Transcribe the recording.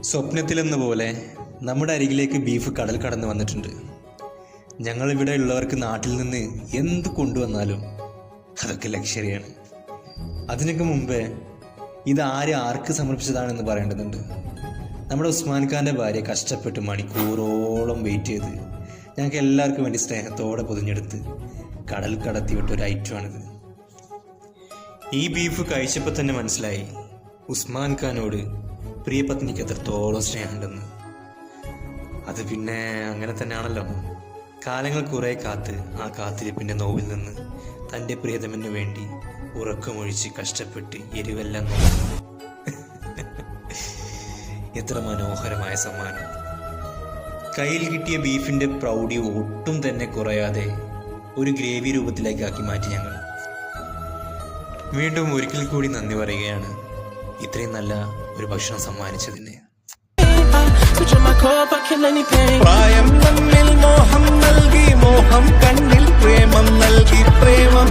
സ്വപ്നത്തിലെന്ന പോലെ നമ്മുടെ അരികിലേക്ക് ബീഫ് കടൽ കടന്ന് വന്നിട്ടുണ്ട്. ഞങ്ങളിവിടെ ഉള്ളവർക്ക് നാട്ടിൽ നിന്ന് എന്ത് കൊണ്ടുവന്നാലും അതൊക്കെ ലക്ഷറിയാണ്. അതിനൊക്കെ മുമ്പേ ഇത് ആർക്ക് സമർപ്പിച്ചതാണെന്ന് പറയേണ്ടതുണ്ട്. നമ്മുടെ ഉസ്മാൻ ഖാൻ്റെ ഭാര്യ കഷ്ടപ്പെട്ട് മണിക്കൂറോളം വെയിറ്റ് ചെയ്ത് ഞങ്ങൾക്ക് എല്ലാവർക്കും വേണ്ടി സ്നേഹത്തോടെ പൊതിഞ്ഞെടുത്ത് കടൽ കടത്തിവിട്ട ഒരു ഐറ്റമാണിത്. ഈ ബീഫ് കഴിച്ചപ്പോൾ തന്നെ മനസ്സിലായി ഉസ്മാൻ ഖാനോട് പ്രിയ പത്നിക്ക് എത്രത്തോളം സ്നേഹമുണ്ടെന്ന്. അത് പിന്നെ അങ്ങനെ തന്നെയാണല്ലോ. കാലങ്ങൾ കുറേ കാത്ത് ആ കാത്തിരിപ്പിൻ്റെ നോവിൽ നിന്ന് തൻ്റെ പ്രിയതമന് വേണ്ടി ഉറക്കമൊഴിച്ച് കഷ്ടപ്പെട്ട് എരിവെല്ലാം നോക്കി. എത്ര മനോഹരമായ സമ്മാനം! കയ്യിൽ കിട്ടിയ ബീഫിൻ്റെ പ്രൗഢി ഒട്ടും തന്നെ കുറയാതെ ഒരു ഗ്രേവി രൂപത്തിലേക്കാക്കി മാറ്റി ഞങ്ങൾ. വീണ്ടും ഒരിക്കൽ കൂടി നന്ദി പറയുകയാണ് ഇത്രയും നല്ല ഒരു ഭക്ഷണം സമ്മാനിച്ചതിന്. പ്രായം തമ്മിൽ മോഹം നൽകി, മോഹം കണ്ണിൽ പ്രേമം നൽകി, പ്രേമം